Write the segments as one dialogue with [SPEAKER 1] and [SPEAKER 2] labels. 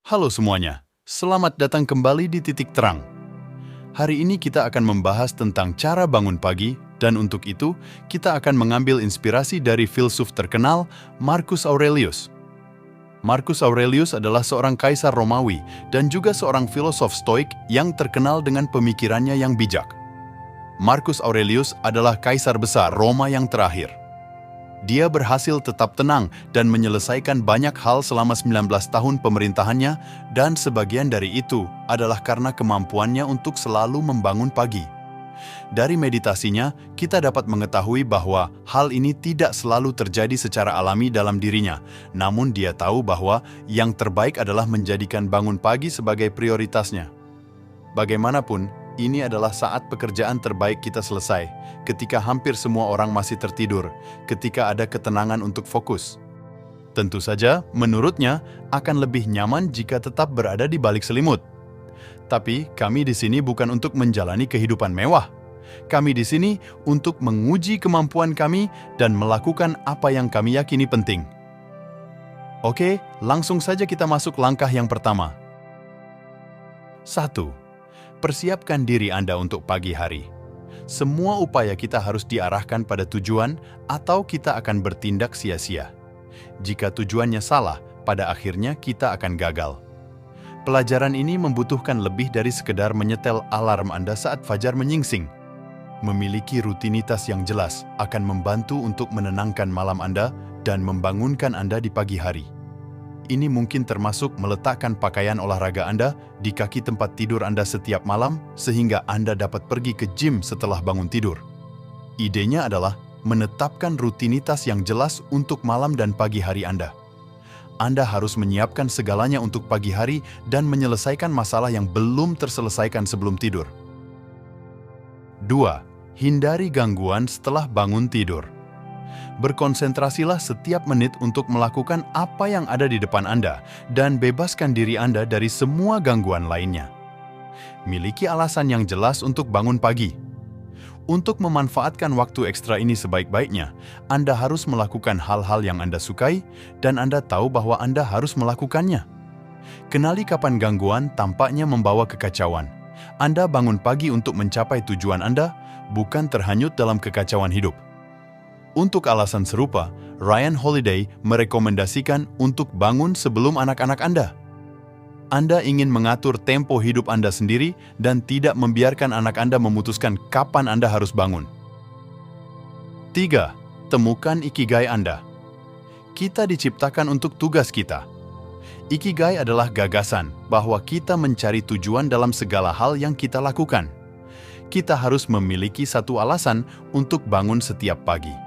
[SPEAKER 1] Halo semuanya, selamat datang kembali di Titik Terang. Hari ini kita akan membahas tentang cara bangun pagi, dan untuk itu kita akan mengambil inspirasi dari filsuf terkenal Marcus Aurelius. Marcus Aurelius adalah seorang kaisar Romawi dan juga seorang filosof Stoik yang terkenal dengan pemikirannya yang bijak. Marcus Aurelius adalah kaisar besar Roma yang terakhir. Dia berhasil tetap tenang dan menyelesaikan banyak hal selama 19 tahun pemerintahannya, dan sebagian dari itu adalah karena kemampuannya untuk selalu membangun pagi. Dari meditasinya, kita dapat mengetahui bahwa hal ini tidak selalu terjadi secara alami dalam dirinya, namun dia tahu bahwa yang terbaik adalah menjadikan bangun pagi sebagai prioritasnya. Bagaimanapun, ini adalah saat pekerjaan terbaik kita selesai, ketika hampir semua orang masih tertidur, ketika ada ketenangan untuk fokus. Tentu saja, menurutnya, akan lebih nyaman jika tetap berada di balik selimut. Tapi, kami di sini bukan untuk menjalani kehidupan mewah. Kami di sini untuk menguji kemampuan kami dan melakukan apa yang kami yakini penting. Oke, langsung saja kita masuk langkah yang pertama. 1. Persiapkan diri Anda untuk pagi hari. Semua upaya kita harus diarahkan pada tujuan atau kita akan bertindak sia-sia. Jika tujuannya salah, pada akhirnya kita akan gagal. Pelajaran ini membutuhkan lebih dari sekedar menyetel alarm Anda saat fajar menyingsing. Memiliki rutinitas yang jelas akan membantu untuk menenangkan malam Anda dan membangunkan Anda di pagi hari. Ini mungkin termasuk meletakkan pakaian olahraga Anda di kaki tempat tidur Anda setiap malam sehingga Anda dapat pergi ke gym setelah bangun tidur. Idenya adalah menetapkan rutinitas yang jelas untuk malam dan pagi hari Anda. Anda harus menyiapkan segalanya untuk pagi hari dan menyelesaikan masalah yang belum terselesaikan sebelum tidur. 2. Hindari gangguan setelah bangun tidur. Berkonsentrasilah setiap menit untuk melakukan apa yang ada di depan Anda dan bebaskan diri Anda dari semua gangguan lainnya. Miliki alasan yang jelas untuk bangun pagi. Untuk memanfaatkan waktu ekstra ini sebaik-baiknya, Anda harus melakukan hal-hal yang Anda sukai dan Anda tahu bahwa Anda harus melakukannya. Kenali kapan gangguan tampaknya membawa kekacauan. Anda bangun pagi untuk mencapai tujuan Anda, bukan terhanyut dalam kekacauan hidup. Untuk alasan serupa, Ryan Holiday merekomendasikan untuk bangun sebelum anak-anak Anda. Anda ingin mengatur tempo hidup Anda sendiri dan tidak membiarkan anak Anda memutuskan kapan Anda harus bangun. 3. Temukan ikigai Anda. Kita diciptakan untuk tugas kita. Ikigai adalah gagasan bahwa kita mencari tujuan dalam segala hal yang kita lakukan. Kita harus memiliki satu alasan untuk bangun setiap pagi.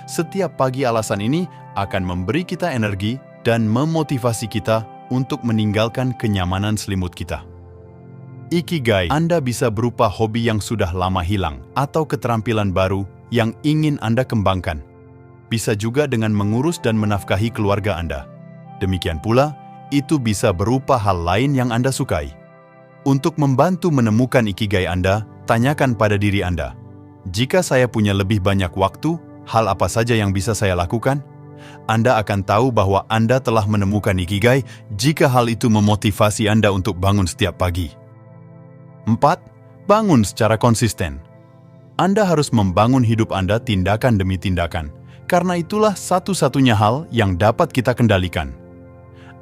[SPEAKER 1] Setiap pagi alasan ini akan memberi kita energi dan memotivasi kita untuk meninggalkan kenyamanan selimut kita. Ikigai Anda bisa berupa hobi yang sudah lama hilang atau keterampilan baru yang ingin Anda kembangkan. Bisa juga dengan mengurus dan menafkahi keluarga Anda. Demikian pula, itu bisa berupa hal lain yang Anda sukai. Untuk membantu menemukan ikigai Anda, tanyakan pada diri Anda, jika saya punya lebih banyak waktu, hal apa saja yang bisa saya lakukan? Anda akan tahu bahwa Anda telah menemukan ikigai jika hal itu memotivasi Anda untuk bangun setiap pagi. 4. Bangun secara konsisten. Anda harus membangun hidup Anda tindakan demi tindakan, karena itulah satu-satunya hal yang dapat kita kendalikan.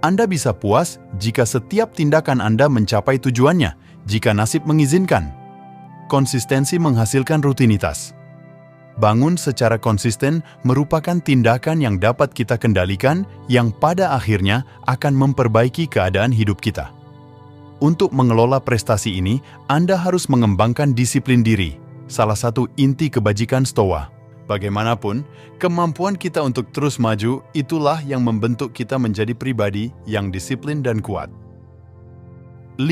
[SPEAKER 1] Anda bisa puas jika setiap tindakan Anda mencapai tujuannya, jika nasib mengizinkan. Konsistensi menghasilkan rutinitas. Bangun secara konsisten merupakan tindakan yang dapat kita kendalikan yang pada akhirnya akan memperbaiki keadaan hidup kita. Untuk mengelola prestasi ini, Anda harus mengembangkan disiplin diri, salah satu inti kebajikan Stoa. Bagaimanapun, kemampuan kita untuk terus maju itulah yang membentuk kita menjadi pribadi yang disiplin dan kuat. 5.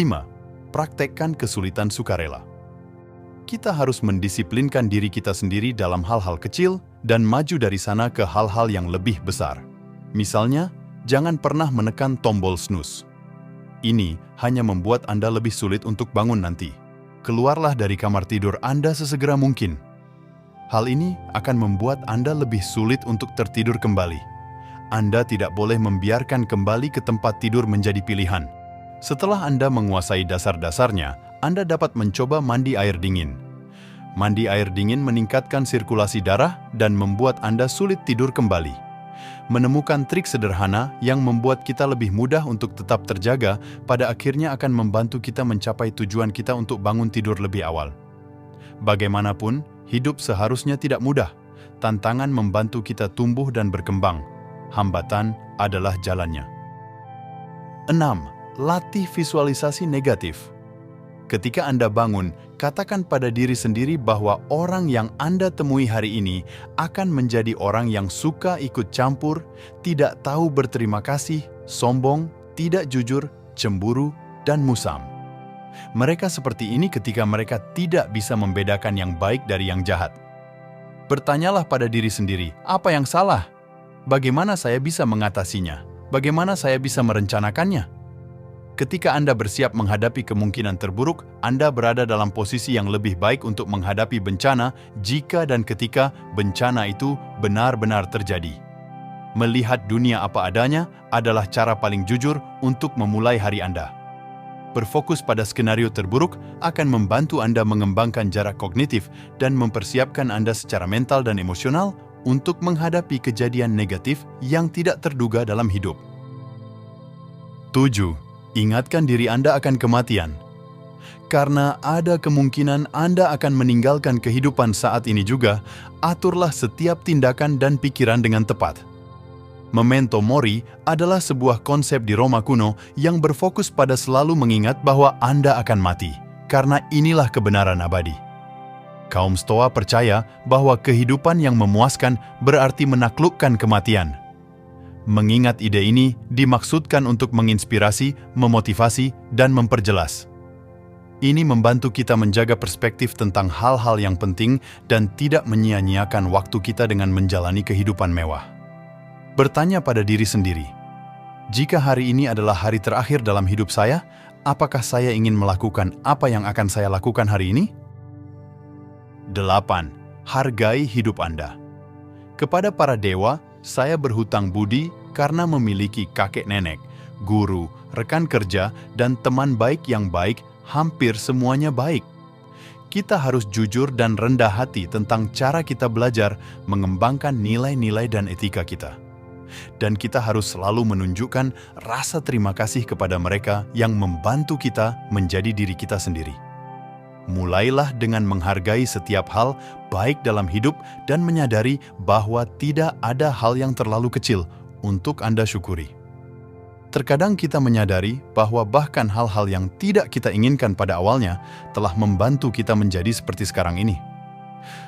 [SPEAKER 1] Praktekkan kesulitan sukarela. Kita harus mendisiplinkan diri kita sendiri dalam hal-hal kecil dan maju dari sana ke hal-hal yang lebih besar. Misalnya, jangan pernah menekan tombol snooze. Ini hanya membuat Anda lebih sulit untuk bangun nanti. Keluarlah dari kamar tidur Anda sesegera mungkin. Hal ini akan membuat Anda lebih sulit untuk tertidur kembali. Anda tidak boleh membiarkan kembali ke tempat tidur menjadi pilihan. Setelah Anda menguasai dasar-dasarnya, Anda dapat mencoba mandi air dingin. Mandi air dingin meningkatkan sirkulasi darah dan membuat Anda sulit tidur kembali. Menemukan trik sederhana yang membuat kita lebih mudah untuk tetap terjaga, pada akhirnya akan membantu kita mencapai tujuan kita untuk bangun tidur lebih awal. Bagaimanapun, hidup seharusnya tidak mudah. Tantangan membantu kita tumbuh dan berkembang. Hambatan adalah jalannya. 6. Latih visualisasi negatif. Ketika Anda bangun, katakan pada diri sendiri bahwa orang yang Anda temui hari ini akan menjadi orang yang suka ikut campur, tidak tahu berterima kasih, sombong, tidak jujur, cemburu, dan musam. Mereka seperti ini ketika mereka tidak bisa membedakan yang baik dari yang jahat. Bertanyalah pada diri sendiri, apa yang salah? Bagaimana saya bisa mengatasinya? Bagaimana saya bisa merencanakannya? Ketika Anda bersiap menghadapi kemungkinan terburuk, Anda berada dalam posisi yang lebih baik untuk menghadapi bencana jika dan ketika bencana itu benar-benar terjadi. Melihat dunia apa adanya adalah cara paling jujur untuk memulai hari Anda. Berfokus pada skenario terburuk akan membantu Anda mengembangkan jarak kognitif dan mempersiapkan Anda secara mental dan emosional untuk menghadapi kejadian negatif yang tidak terduga dalam hidup. 7. Ingatkan diri Anda akan kematian. Karena ada kemungkinan Anda akan meninggalkan kehidupan saat ini juga, aturlah setiap tindakan dan pikiran dengan tepat. Memento mori adalah sebuah konsep di Roma kuno yang berfokus pada selalu mengingat bahwa Anda akan mati, karena inilah kebenaran abadi. Kaum Stoa percaya bahwa kehidupan yang memuaskan berarti menaklukkan kematian. Mengingat ide ini dimaksudkan untuk menginspirasi, memotivasi, dan memperjelas. Ini membantu kita menjaga perspektif tentang hal-hal yang penting dan tidak menyia-nyiakan waktu kita dengan menjalani kehidupan mewah. Bertanya pada diri sendiri, jika hari ini adalah hari terakhir dalam hidup saya, apakah saya ingin melakukan apa yang akan saya lakukan hari ini? 8. Hargai hidup Anda. Kepada para dewa, saya berhutang budi karena memiliki kakek nenek, guru, rekan kerja, dan teman baik yang baik, hampir semuanya baik. Kita harus jujur dan rendah hati tentang cara kita belajar mengembangkan nilai-nilai dan etika kita. Dan kita harus selalu menunjukkan rasa terima kasih kepada mereka yang membantu kita menjadi diri kita sendiri. Mulailah dengan menghargai setiap hal baik dalam hidup dan menyadari bahwa tidak ada hal yang terlalu kecil untuk Anda syukuri. Terkadang kita menyadari bahwa bahkan hal-hal yang tidak kita inginkan pada awalnya telah membantu kita menjadi seperti sekarang ini.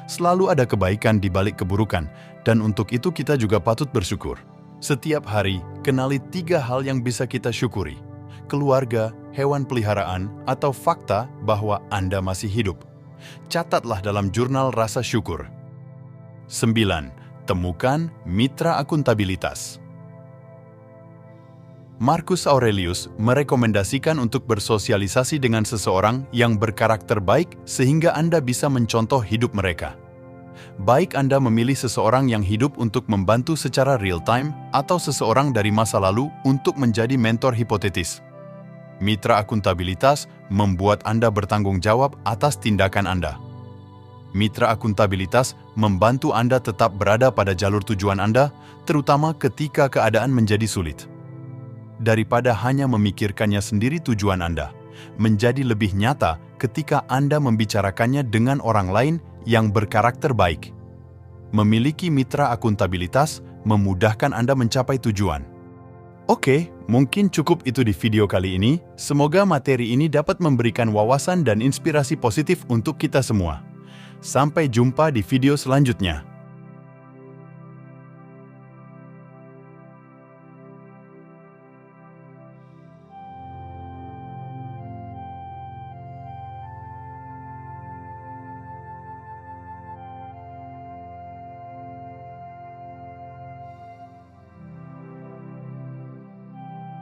[SPEAKER 1] Selalu ada kebaikan di balik keburukan, dan untuk itu kita juga patut bersyukur. Setiap hari, kenali 3 hal yang bisa kita syukuri: keluarga, hewan peliharaan, atau fakta bahwa Anda masih hidup. Catatlah dalam jurnal rasa syukur. 9. Temukan mitra akuntabilitas. Marcus Aurelius merekomendasikan untuk bersosialisasi dengan seseorang yang berkarakter baik sehingga Anda bisa mencontoh hidup mereka. Baik Anda memilih seseorang yang hidup untuk membantu secara real-time atau seseorang dari masa lalu untuk menjadi mentor hipotetis. Mitra akuntabilitas membuat Anda bertanggung jawab atas tindakan Anda. Mitra akuntabilitas membantu Anda tetap berada pada jalur tujuan Anda, terutama ketika keadaan menjadi sulit. Daripada hanya memikirkannya sendiri tujuan Anda, menjadi lebih nyata ketika Anda membicarakannya dengan orang lain yang berkarakter baik. Memiliki mitra akuntabilitas memudahkan Anda mencapai tujuan. Oke, mungkin cukup itu di video kali ini. Semoga materi ini dapat memberikan wawasan dan inspirasi positif untuk kita semua. Sampai jumpa di video selanjutnya.